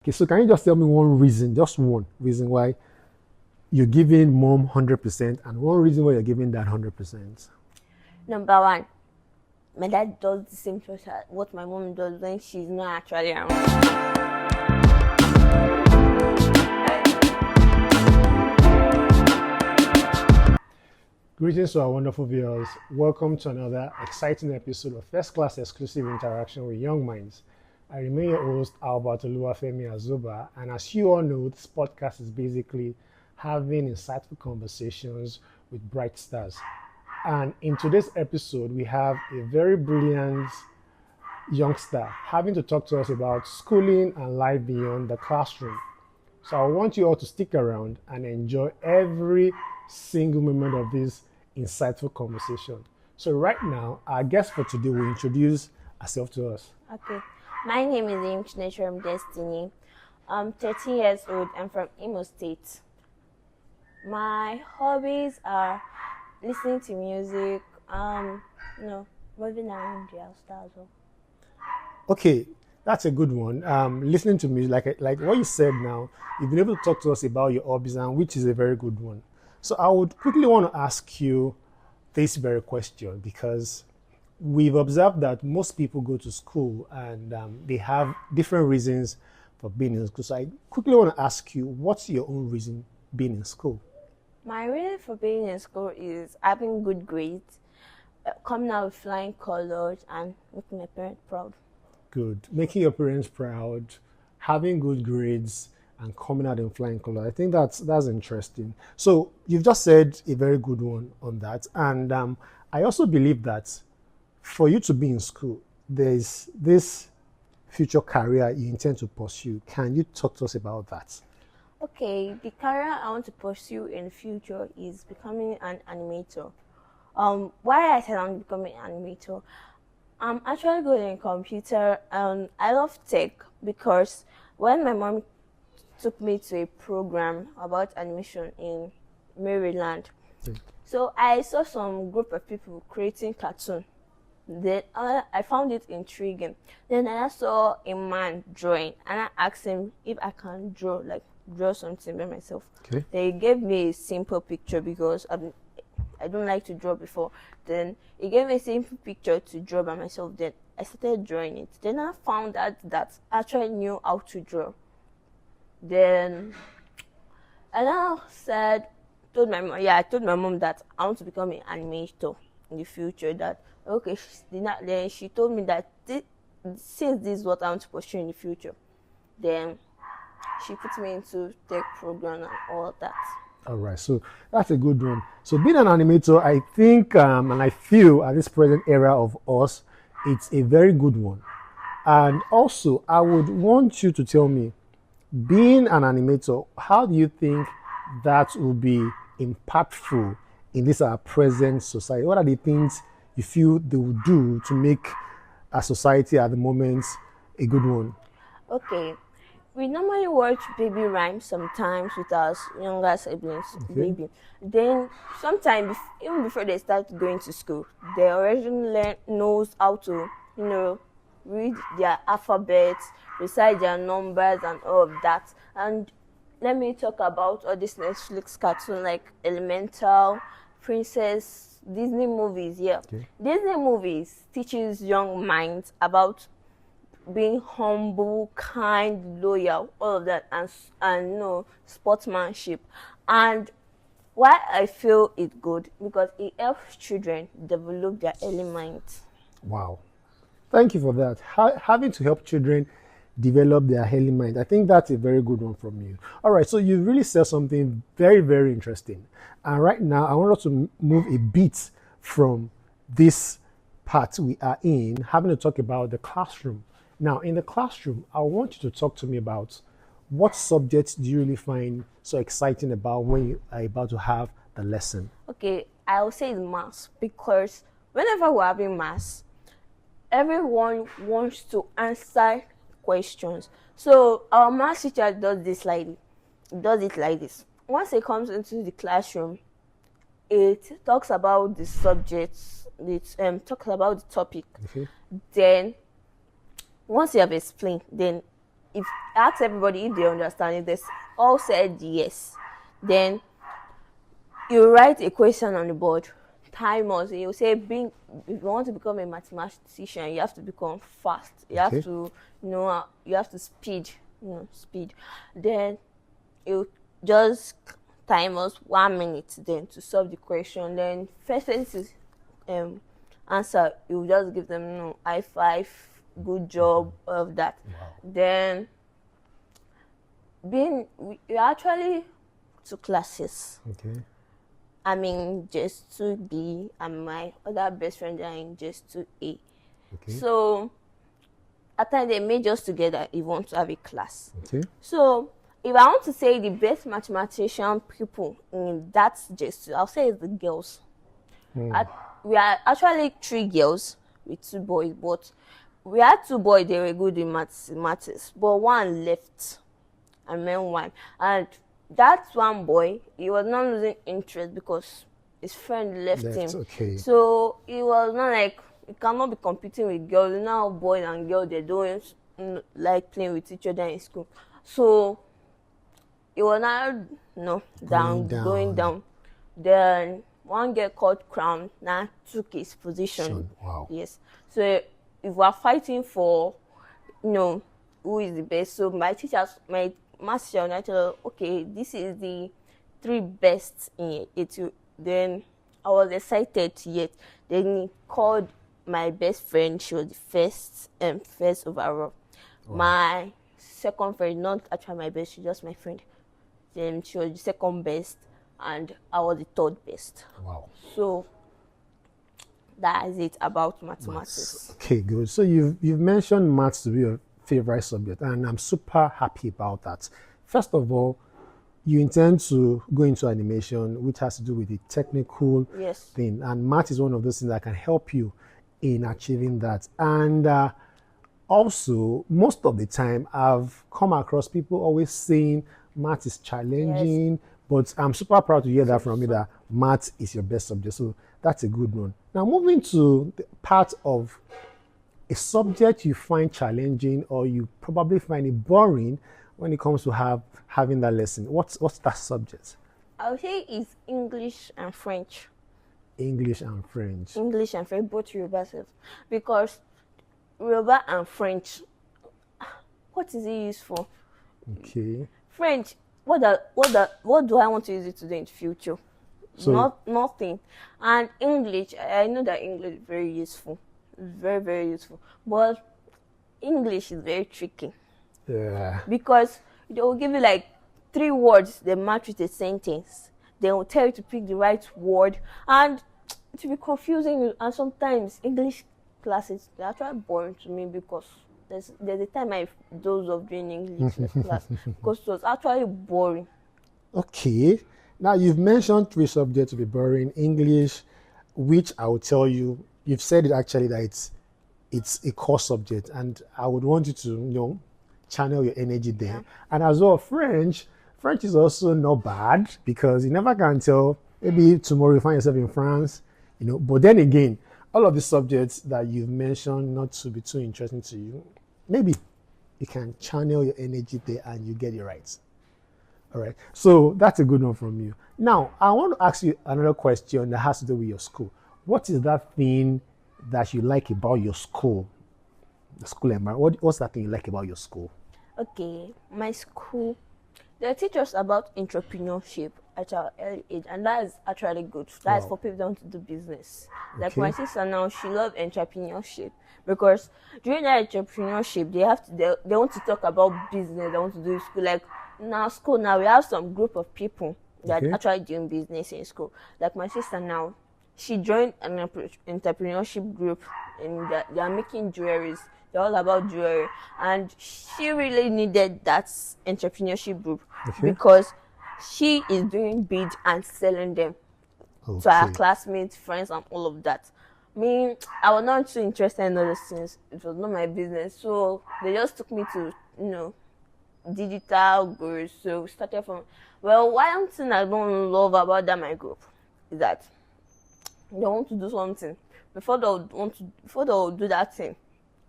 Okay, so can you just tell me one reason, just one reason why you're giving mom 100% and one reason why you're giving dad 100%? Number one, my dad does the same thing as what my mom does when she's not actually around. Greetings to our wonderful viewers. Welcome to another exciting episode of First Class Exclusive Interaction with Young Minds. I remain your host, Albert Oluwafemi Azuba, and as you all know, this podcast is basically having insightful conversations with bright stars. And in today's episode, we have a very brilliant youngster having to talk to us about schooling and life beyond the classroom. So I want you all to stick around and enjoy every single moment of this insightful conversation. So right now, our guest for today will introduce herself to us. Okay, my name is Imchineshram Destiny. I'm 13 years old. I'm from Imo State. My hobbies are listening to music, moving around the house as well. Okay, that's a good one. Listening to music, like what you said now, you've been able to talk to us about your hobbies, and which is a very good one. So I would quickly want to ask you this very question because we've observed that most people go to school and they have different reasons for being in school. So I quickly want to ask you, what's your own reason being in school? My reason for being in school is having good grades, coming out with flying colors, and making my parents proud. Good. Making your parents proud, having good grades, and coming out in flying color. I think that's interesting. So you've just said a very good one on that. And I also believe that for you to be in school, there's this future career you intend to pursue. Can you talk to us about that? Okay, the career I want to pursue in the future is becoming an animator. Why I said I'm becoming an animator, I'm actually good in computer and I love tech because when my mom took me to a program about animation in Maryland, so I saw some group of people creating cartoon. Then I found it intriguing. Then I saw a man drawing and I asked him if I can draw something by myself. Okay. They gave me a simple picture because I don't like to draw before. Then he gave me a simple picture to draw by myself. Then I started drawing it. Then I found out that I actually knew how to draw. Then I now told my mom that I want to become an animator in the future. That okay, then she told me that since this is what I want to pursue in the future, then she put me into tech program and all that. All right, so that's a good one. So being an animator, I think, and I feel at this present era of us, it's a very good one. And also, I would want you to tell me, being an animator, how do you think that will be impactful in this our present society? What are the things you feel they will do to make our society at the moment a good one? Okay. We normally watch baby rhymes sometimes with our younger siblings, baby. Then sometimes, even before they start going to school, they already knows how to, read their alphabets, recite their numbers and all of that. And let me talk about all this Netflix cartoon like Elemental, Princess, Disney movies, yeah. Okay. Disney movies teaches young minds about being humble, kind, loyal, all of that, and sportsmanship. And why I feel it good because it helps children develop their early minds. Wow. Thank you for that. Having to help children develop their early mind. I think that's a very good one from you. All right, so you really said something very, very interesting. And right now, I want us to move a bit from this part we are in, having to talk about the classroom. Now, in the classroom, I want you to talk to me about what subjects do you really find so exciting about when you are about to have the lesson? Okay, I'll say it's maths because whenever we're having maths, everyone wants to answer questions. So our maths teacher does it like this. Once it comes into the classroom, it talks about the subjects, it talks about the topic. Okay. Then once you have explained, then if ask everybody if they understand it, they all said yes. Then you write a question on the board. Timers, you say, being if you want to become a mathematician, you have to become fast. You have to you have to speed. Then you just time us 1 minute then to solve the question. Then first person to answer, you just give them high five, good job of that. Wow. Then we actually took classes. Okay. I'm in just 2B and my other best friend are in just 2A. Okay. So at times they made us together if you want to have a class. Okay. So if I want to say the best mathematician people in that just 2, I'll say it's the girls. We are actually 3 girls with 2 boys, but we had 2 boys, they were good in maths, but one left and then one. And that one boy, he was not losing interest because his friend left him. Okay. So he was not like, he cannot be competing with girls. You know how boys and girls, they don't like playing with each other in school. So he was not going down. Then one girl called Crown now took his position. Wow. Yes. So if we are fighting for, who is the best, so my maths teacher, I tell her, okay, this is the 3 best in it. Then I was excited yet. Then he called my best friend. She was the first overall. Wow. My second friend, not actually my best, she's just my friend. Then she was the second best, and I was the 3rd best. Wow. So that is it about mathematics. Okay, good. So you've mentioned maths to be your favorite subject, and I'm super happy about that. First of all, you intend to go into animation, which has to do with the technical thing, and math is one of those things that can help you in achieving that. And also, most of the time, I've come across people always saying math is challenging, but I'm super proud to hear that from you, that math is your best subject. So that's a good one. Now, moving to the part of a subject you find challenging or you probably find it boring when it comes to having that lesson. What's that subject? I would say it's English and French. English and French. English and French, both Yoruba self. Because Yoruba and French, what is it used for? Okay. French, what do I want to use it to do in the future? So, nothing. And English, I know that English is very useful. Very, very useful. But English is very tricky. Yeah. Because they will give you like 3 words that match with a sentence. They will tell you to pick the right word. And it will be confusing. And sometimes English classes, they're actually boring to me because there's a time I dozed off doing English class because it was actually boring. Okay. Now, you've mentioned 3 subjects to be boring. English, which I will tell you, you've said it actually that it's a core subject, and I would want you to, channel your energy there. Yeah. And as well, French is also not bad because you never can tell. Maybe tomorrow you find yourself in France, But then again, all of the subjects that you've mentioned not to be too interesting to you, maybe you can channel your energy there and you get it right. All right. So that's a good one from you. Now, I want to ask you another question that has to do with your school. What is that thing that you like about your school? The school environment. What's that thing you like about your school? Okay, my school, they teach us about entrepreneurship at our early age, and that is actually good. That is for people that want to do business. Okay. Like my sister now, she loves entrepreneurship because during that entrepreneurship, they want to talk about business. They want to do school. Like in our school now, we have some group of people that actually doing business in school. Like my sister now, she joined an entrepreneurship group, and they are making jewelries. They're all about jewelry, and she really needed that entrepreneurship group because she is doing beads and selling them to her classmates, friends, and all of that. Me, I was not too interested in all those things. It was not my business, so they just took me to digital gurus. So we started from one thing I don't love about that my group is that they want to do something before they'll do that thing.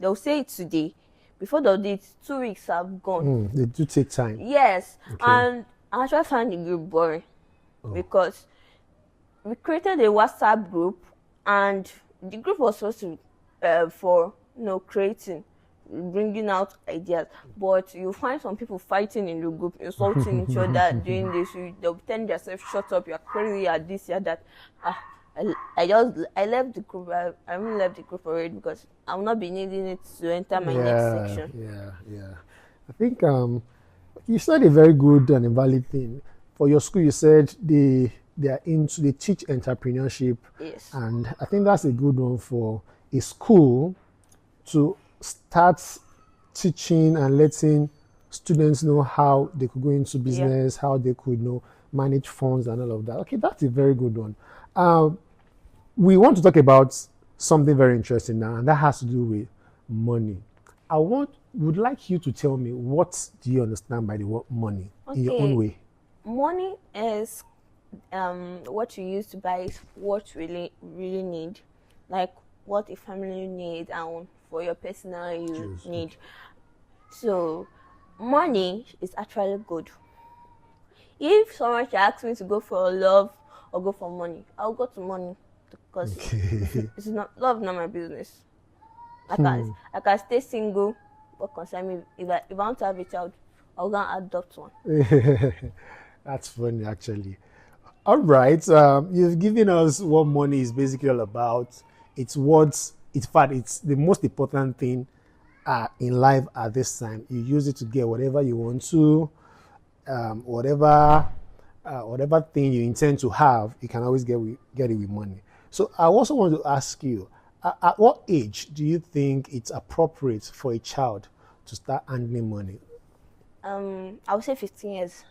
They'll say it today, before the date, 2 weeks have gone. They do take time. Yes, Okay. and I actually found the group boring Oh. because we created a WhatsApp group, and the group was supposed to for creating, bringing out ideas. But you find some people fighting in the group, insulting each other, doing this. They'll tell themselves, "Shut up! You're crazy! You're this, you're that." I left the group. I really left the group already because I'll not be needing it to enter my next section. Yeah. I think you said a very good and a valid thing. For your school, you said they teach entrepreneurship, Yes. and I think that's a good one for a school to start teaching and letting students know how they could go into business, how they could manage funds and all of that. Okay, that's a very good one. We want to talk about something very interesting now, and that has to do with money. Would like you to tell me, what do you understand by the word money in your own way? Money is what you use to buy what you really need, like what a family needs and for your personal use need. So money is actually good. If someone should ask me to go for love or go for money, I'll go to money because it's not love, not my business. I can stay single. What concern me? If I want to have a child, I'll go and adopt one. That's funny, actually. All right, you've given us what money is basically all about. It's the most important thing in life at this time. You use it to get whatever you want to, whatever thing you intend to have, you can always get it with money. So I also want to ask you, at what age do you think it's appropriate for a child to start handling money? I would say 15 years.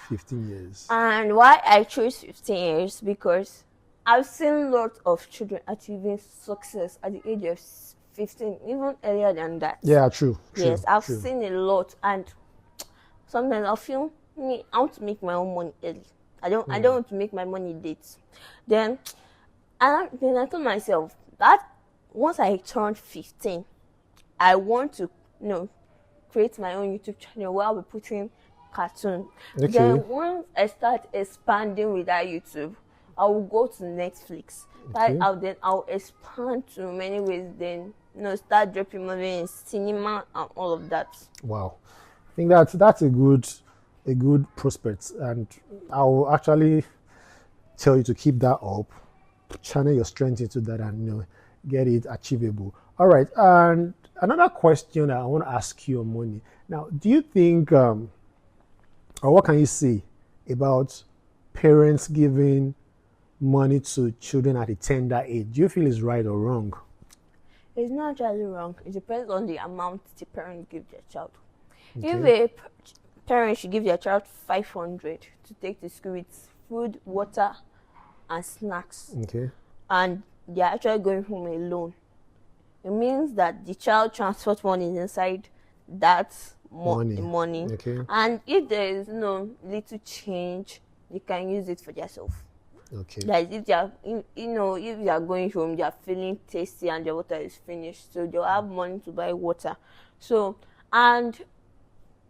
15 years. And why I chose 15 years? Because I've seen lots of children achieving success at the age of 15, even earlier than that. Yeah, true. Yes, I've seen a lot, and sometimes I feel I want to make my own money early. I don't want to make my money late. Then I told myself that once I turned 15, I want to create my own YouTube channel where I'll be putting cartoon. Okay. Then once I start expanding with that YouTube, I will go to Netflix. Okay. I'll expand to many ways. Then start dropping money in cinema and all of that. Wow, I think that's a good prospect, and I will actually tell you to keep that up, channel your strength into that, and get it achievable. All right, and another question that I want to ask you on money. Now, do you think, or what can you say about parents giving money to children at a tender age? Do you feel it's right or wrong? It's not actually wrong. It depends on the amount the parent gives their child. Okay. If a parent should give their child 500 to take to school with food, water, and snacks, okay, and they're actually going home alone, it means that the child transport money is inside that money. Okay. And if there is little change, they can use it for themselves. Okay. Like if they are, if they are going home, they are feeling tasty and their water is finished, so they'll have money to buy water. So, and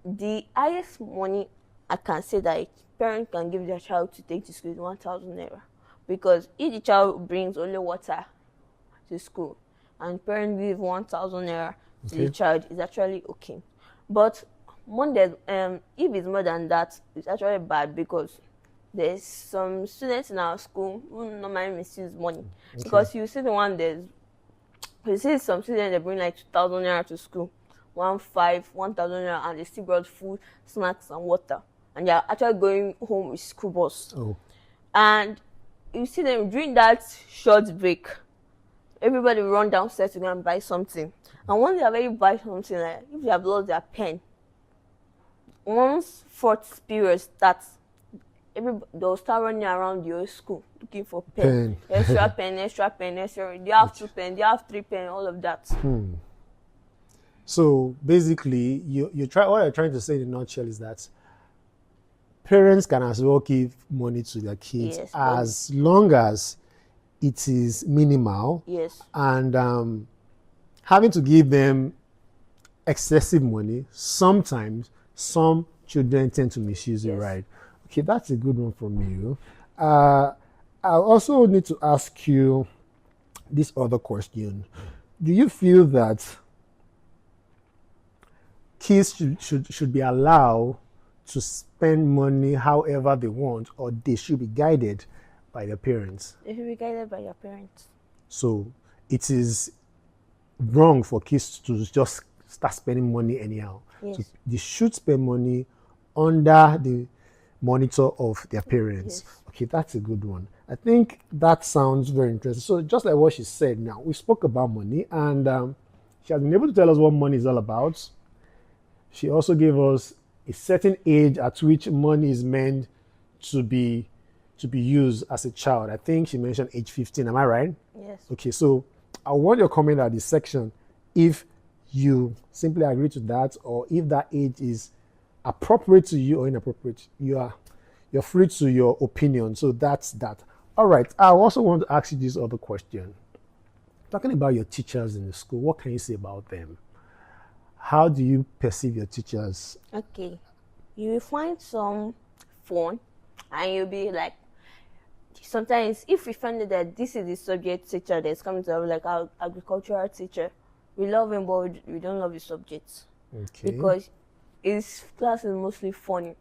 the highest money I can say that a parent can give their child to take to school is 1,000 naira, because if the child brings only water to school and parent give 1,000 naira to the child, is actually okay. But if it's more than that, it's actually bad, because there's some students in our school who normally misuse money. Okay. Because you see some students, they bring like 2,000 naira to school, 1,000 naira, and they still brought food, snacks, and water, and they are actually going home with school bus. Oh. And you see them during that short break, everybody run downstairs to go and buy something. And once they already buy something, like if they have lost their pen, once fourth period starts, they'll start running around your school looking for pen. extra pen. They have 2 pens, they have 3 pens, all of that. So basically, what you're trying to say in a nutshell is that parents can as well give money to their kids, as long as it is minimal. Yes. And having to give them excessive money, sometimes some children tend to misuse it, Yes. right? Okay, that's a good one from you. I also need to ask you this other question. Do you feel that kids should be allowed to spend money however they want, or they should be guided by their parents? They should be guided by your parents. So it is wrong for kids to just start spending money anyhow. Yes. So they should spend money under the monitor of their parents. Yes. Okay, that's a good one. I think that sounds very interesting. So just like what she said now, we spoke about money, and she has been able to tell us what money is all about. She also gave us a certain age at which money is meant to be used as a child. I think she mentioned age 15. Am I right? Yes. Okay, so I want your comment at this section if you simply agree to that, or if that age is appropriate to you or inappropriate. You're free to your opinion. So that's that. All right. I also want to ask you this other question. Talking about your teachers in the school, what can you say about them? How do you perceive your teachers? Okay. You will find some fun, and you'll be like, sometimes if we find that this is the subject teacher that's coming to us, like our agricultural teacher, we love him, but we don't love the subject Okay. because his class is mostly funny.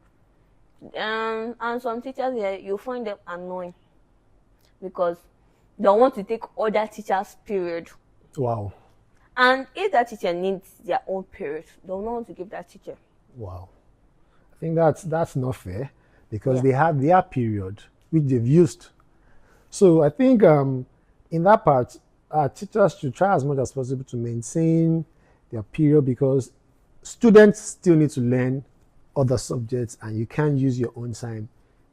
And some teachers here, you'll find them annoying because they want to take other teachers' period. Wow. And if that teacher needs their own period, they don't want to give that teacher. Wow. I think that's not fair because Yeah. they have their period which they've used. So I think in that part, teachers should try as much as possible to maintain their period because students still need to learn other subjects and you can't use your own time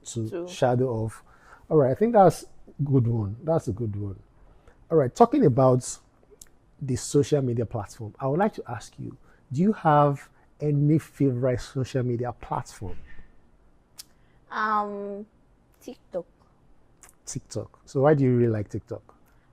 to True. shadow off. All right, I think that's a good one. That's a good one. All right, talking about the social media platform, I would like to ask you, do you have any favorite social media platform? TikTok. TikTok. So why do you really like TikTok?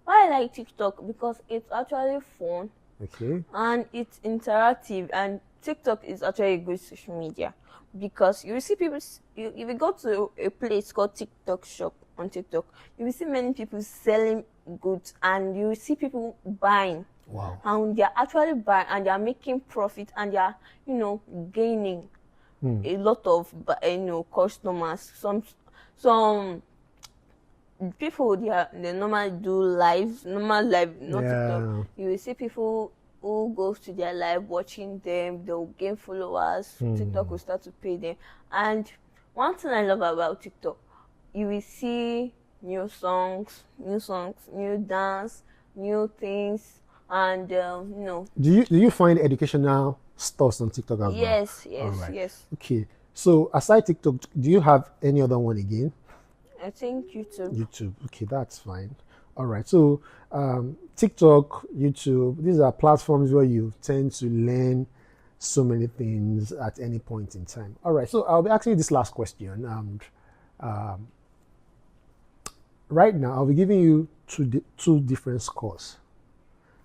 Why I like TikTok? Because it's actually fun Okay. and it's interactive, and TikTok is actually a good social media because you will see people. If you go to a place called TikTok Shop on TikTok, you will see many people selling goods, and you will see people buying. Wow. And they are actually buying, and they are making profit, and they are, gaining a lot of, customers. Some people they normally do normal live, not Yeah. TikTok. You will see people who goes to their live watching them. They'll gain followers. TikTok will start to pay them. And one thing I love about TikTok, you will see new songs, new dance, new things, and Do you find educational stuff on TikTok as well? yes, All right. yes. Okay. So aside TikTok, do you have any other one again? I think YouTube. YouTube. Okay, that's fine. All right. So TikTok, YouTube, these are platforms where you tend to learn so many things at any point in time. All right. So I'll be asking you this last question. Right now, I'll be giving you two different scores.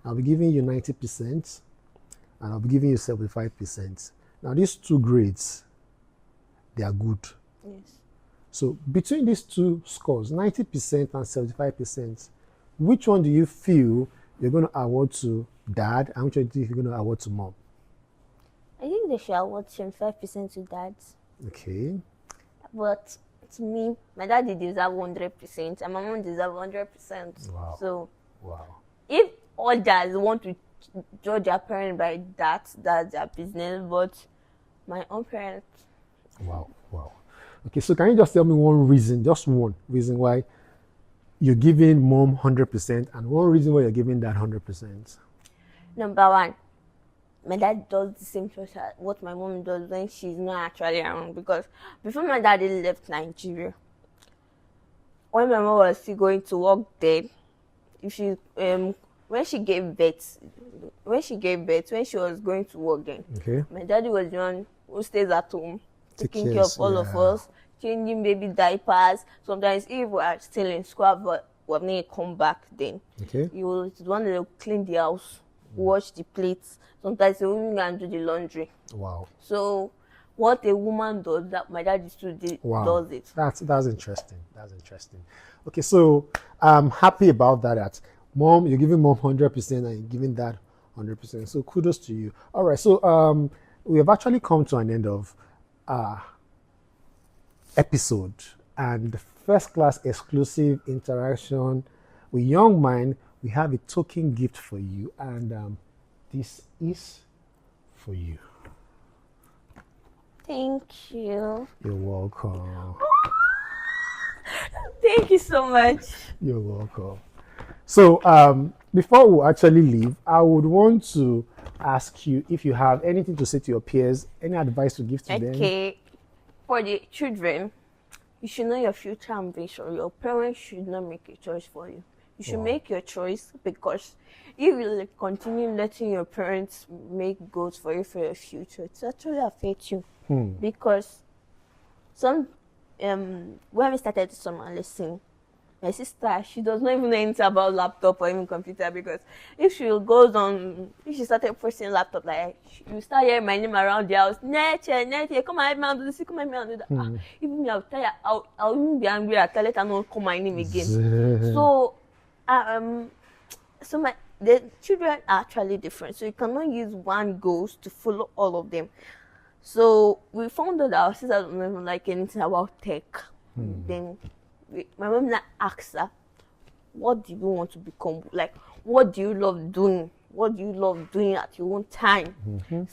I'll be giving you 90% and I'll be giving you 75%. Now, these two grades, they are good. Yes. So between these two scores, 90% and 75%, which one do you feel you're going to award to dad and which one do you think you're going to award to mom? I think they should award 75% to dad. Okay. But to me, my daddy deserves 100% and my mom deserves 100%. Wow. So Wow. if all dads want to judge their parent by that's their business, but my own parents, Wow. Wow. Okay, so can you just tell me just one reason why you're giving mom 100% and one reason why you're giving dad 100%? number one, my dad does the same thing as what my mom does when she's not actually around. Because before my daddy left Nigeria, when my mom was still going to work there, if she when she gave birth, when she was going to work then, Okay. my daddy was the one who stays at home, taking care cares, of all of yeah. us, changing baby diapers. Sometimes if we are still in school, but we have not come back then, Okay. he was the one that will clean the house. wash the plates. Sometimes the woman can do the laundry. Wow. So what a woman does, that my dad used to do, Wow. does it. That's interesting. That's interesting. Okay, so I'm happy about that. That mom, you're giving mom 100% and you're giving dad 100%. So kudos to you. All right, so we have actually come to an end of episode and the first class exclusive interaction with Young Mind. We have a token gift for you, and this is for you. Thank you. You're welcome. Thank you so much. You're welcome. So before we actually leave, I would want to ask you if you have anything to say to your peers, any advice to give to them. Okay, for the children, you should know your future ambition. Your parents should not make a choice for you. You should make your choice, because if you continue letting your parents make goals for you for your future, it actually affects you. Because when we started the summer lesson, my sister, she does not even know anything about laptop or even computer, because if she started pressing laptop, like you start hearing my name around the house, Neche, come and help me and do this, come and help me and do that. Even me, I'll tell you, I'll even be angry. I'll tell her not call my name again. So the children are actually different. So you cannot use one goals to follow all of them. So we found out that our sister don't even like anything about tech. Then my mom asked her, what do you want to become? Like, what do you love doing? What do you love doing at your own time?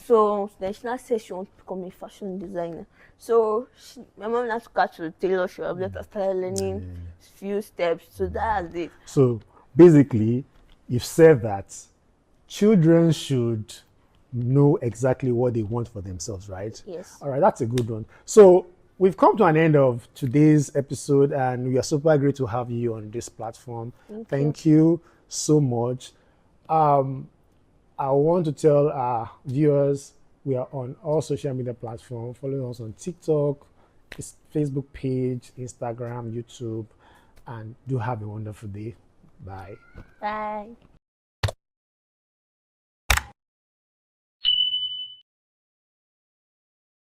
So then she now said she wants to become a fashion designer. So my mom now took her to the tailor shop, let her start learning few steps. So that's it. So basically, you've said that children should know exactly what they want for themselves, right? Yes. All right, that's a good one. So we've come to an end of today's episode, and we are super great to have you on this platform. Thank you so much. I want to tell our viewers we are on all social media platforms. Follow us on TikTok, Facebook page, Instagram, YouTube, and do have a wonderful day. Bye. Bye.